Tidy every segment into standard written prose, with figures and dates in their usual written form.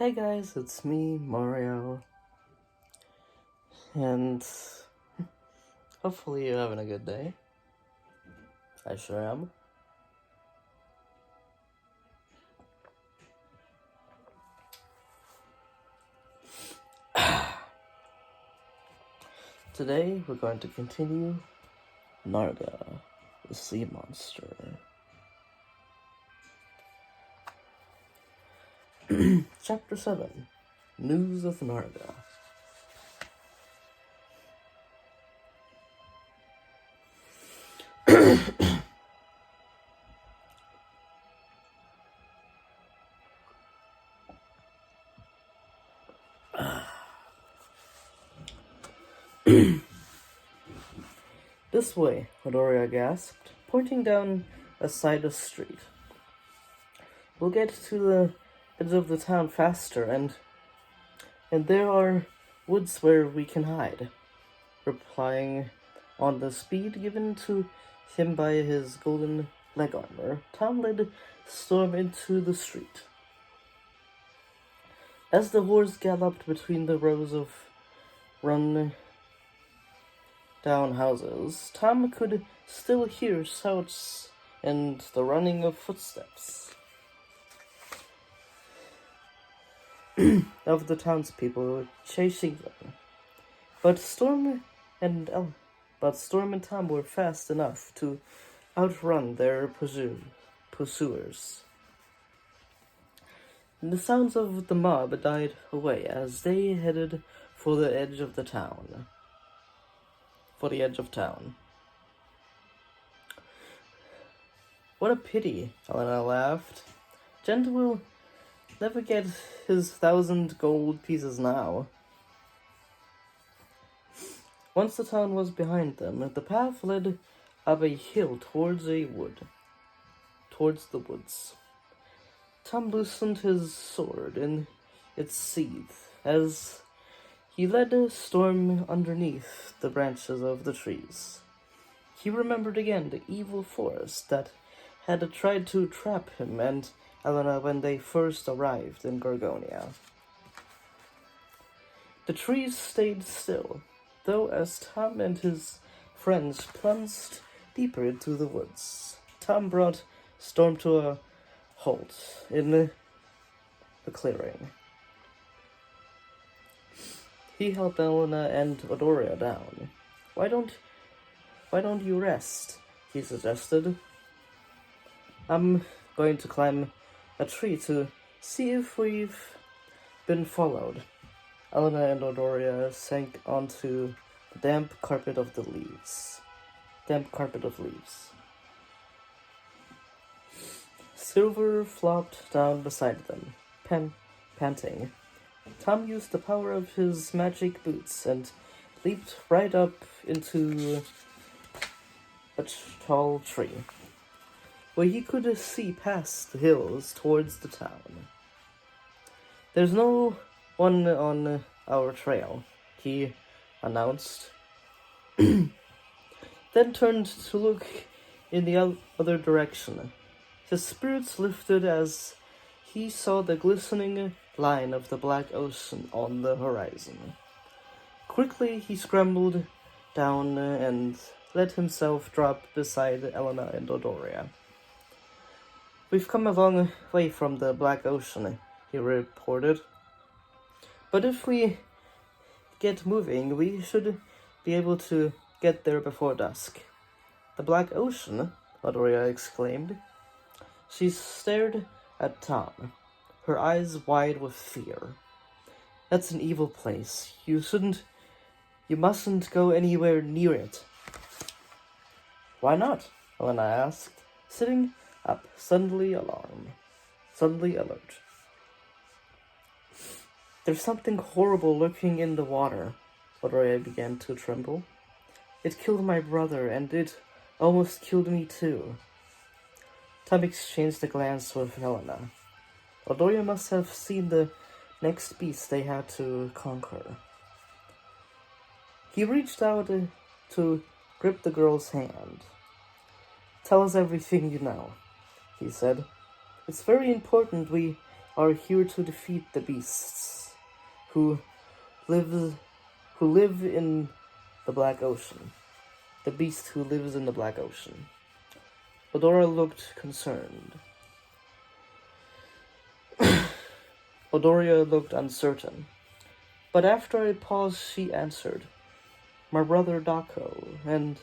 Hey guys, it's me, Mario, and hopefully you're having a good day. I sure am. Today we're going to continue Narga, the sea monster. Chapter 7, News of Narga. This way, Odora gasped, pointing down a side street. We'll get to the edge of the town faster, and there are woods where we can hide. Replying on the speed given to him by his golden leg armor, Tom led Storm into the street. As the horse galloped between the rows of run-down houses, Tom could still hear shouts and the running of footsteps of the townspeople chasing them. But Storm and Tom were fast enough to outrun their pursuers. The sounds of the mob died away as they headed for the edge of town. What a pity, Elena laughed. Gent will never get his 1,000 gold pieces now. Once the town was behind them, the path led up a hill towards the woods. Tom loosened his sword in its sheath as he led Storm underneath the branches of the trees. He remembered again the evil forest that had tried to trap him and Elena when they first arrived in Gorgonia. The trees stayed still, though as Tom and his friends plunged deeper into the woods. Tom brought Storm to a halt in the clearing. He helped Elena and Odora down. Why don't you rest? He suggested. I'm going to climb a tree to see if we've been followed. Elena and Odora sank onto the damp carpet of leaves. Silver flopped down beside them, panting. Tom used the power of his magic boots and leaped right up into a tall tree, where he could see past the hills towards the town. There's no one on our trail, he announced, then turned to look in the other direction. His spirits lifted as he saw the glistening line of the black ocean on the horizon. Quickly he scrambled down and let himself drop beside Elena and Odora. We've come a long way from the Black Ocean, he reported. But if we get moving, we should be able to get there before dusk. The Black Ocean? Odora exclaimed. She stared at Tom, her eyes wide with fear. That's an evil place. You mustn't go anywhere near it. Why not? Elena asked, sitting up, suddenly alert. There's something horrible lurking in the water. Odora began to tremble. It killed my brother, and it almost killed me too. Tom exchanged a glance with Helena. Odora must have seen the next beast they had to conquer. He reached out to grip the girl's hand. Tell us everything you know, he said. It's very important we are here to defeat the beasts who live who live in the Black Ocean. The beast who lives in the Black Ocean. Odora looked concerned. Odoria looked uncertain. But after a pause she answered, "My brother Dako and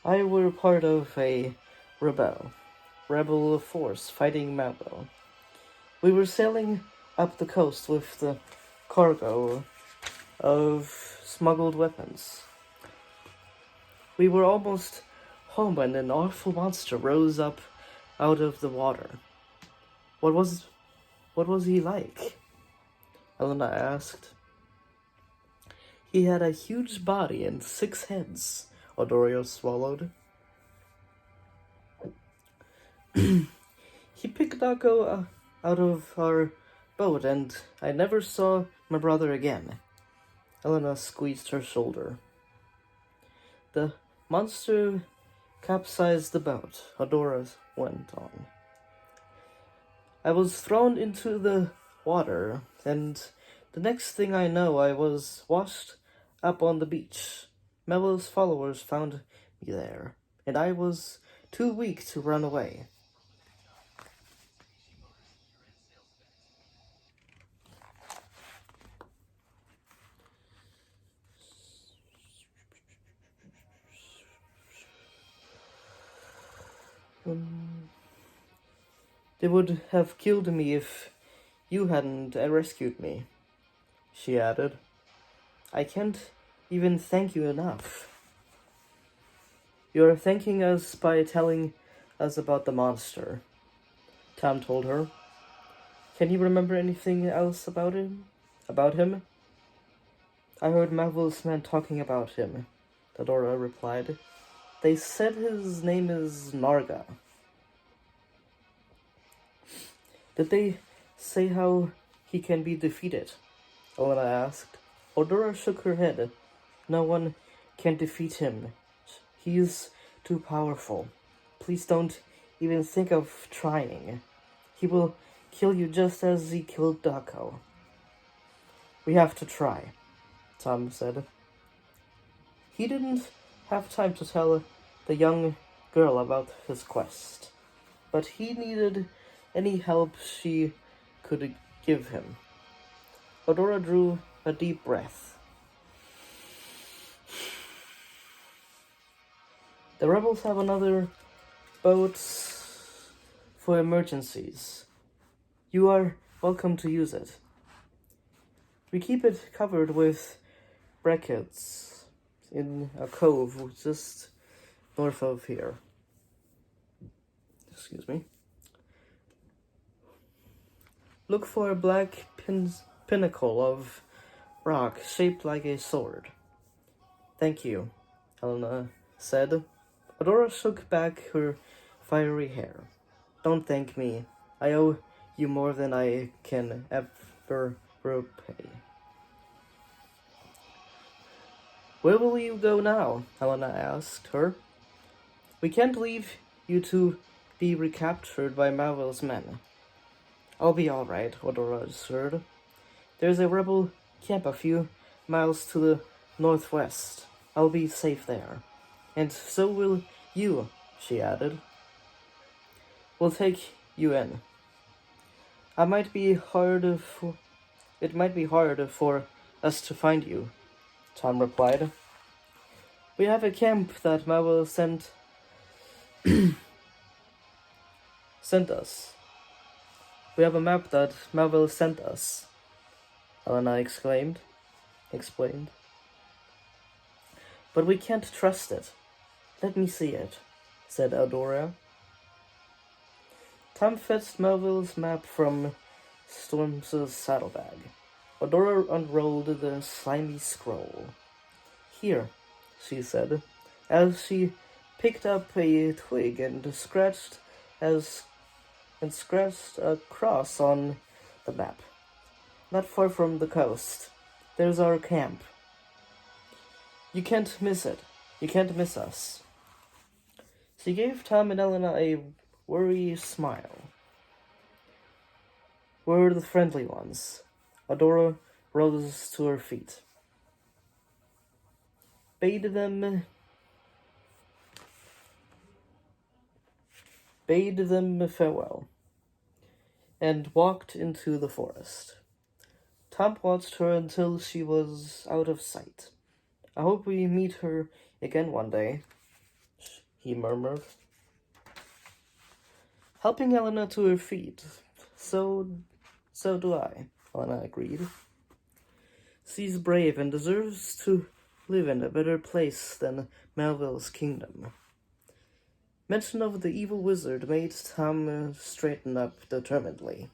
I were part of a rebel force fighting Mabo. We were sailing up the coast with the cargo of smuggled weapons. We were almost home when an awful monster rose up out of the water." What was he like?" Elena asked. "He had a huge body and 6 heads," Odorio swallowed. "He picked Dako out of our boat, and I never saw my brother again." Elena squeezed her shoulder. "The monster capsized the boat," Odora went on. "I was thrown into the water, and the next thing I know, I was washed up on the beach. Mello's followers found me there, and I was too weak to run away." "They would have killed me if you hadn't rescued me," she added. "I can't even thank you enough." "You're thanking us by telling us about the monster," Tom told her. "Can you remember anything else about him? "I heard Marvel's men talking about him," Odora replied. "They said his name is Narga." "Did they say how he can be defeated?" Elena asked. Odora shook her head. "No one can defeat him. He's too powerful. Please don't even think of trying. He will kill you just as he killed Dako." "We have to try," Tom said. He didn't have time to tell the young girl about his quest, but he needed any help she could give him. Odora drew a deep breath. "The rebels have another boat for emergencies. You are welcome to use it. We keep it covered with brackets in a cove just north of here." Excuse me. "Look for a black pinnacle of rock shaped like a sword." "Thank you," Helena said. Odora shook back her fiery hair. "Don't thank me. I owe you more than I can ever repay." "Where will you go now?" Helena asked her. "We can't leave you to be recaptured by Marvel's men." "I'll be all right," Odora assured. "There's a rebel camp a few miles to the northwest. I'll be safe there. And so will you," she added. "We'll take you in. It might be hard for us to find you," Tom replied. "We have a camp that Marvel sent us. We have a map that Marvel sent us," Helena explained. "But we can't trust it." "Let me see it," said Odora. Tom fetched Melville's map from Storm's saddlebag. Odora unrolled the slimy scroll. "Here," she said, as she picked up a twig and scratched a cross on the map. "Not far from the coast. There's our camp. You can't miss it. You can't miss us." She gave Tom and Elena a worried smile. were the friendly ones. Odora rose to her feet, bade them farewell, and walked into the forest. Tom watched her until she was out of sight. "I hope we meet her again one day," he murmured, helping Helena to her feet. So do I," Helena agreed. "She's brave and deserves to live in a better place than Melville's kingdom." Mention of the evil wizard made Tom straighten up determinedly.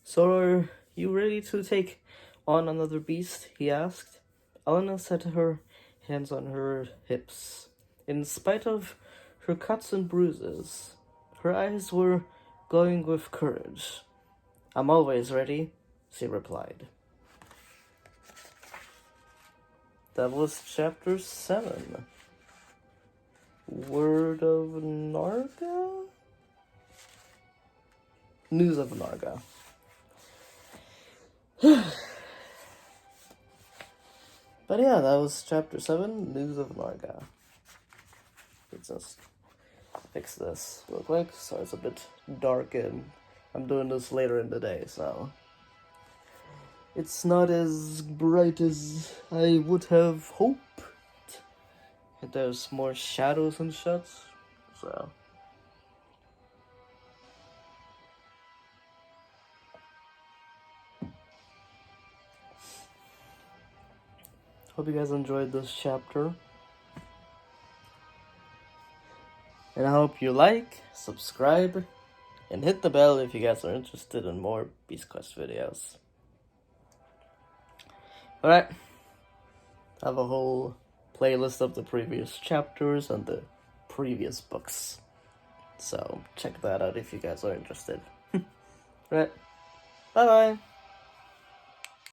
"So are you ready to take on another beast?" he asked. Elena set her hands on her hips. In spite of her cuts and bruises, her eyes were glowing with courage. "I'm always ready," she replied. That was chapter 7. Word of Narga? News of Narga. But yeah, that was chapter 7, News of Narga. Let's just fix this real quick. So it's a bit dark and I'm doing this later in the day, so it's not as bright as I would have hoped. There's more shadows and shit, so hope you guys enjoyed this chapter. And I hope you like, subscribe, and hit the bell if you guys are interested in more Beast Quest videos. Alright, I have a whole playlist of the previous chapters and the previous books. So check that out if you guys are interested. Alright, bye bye!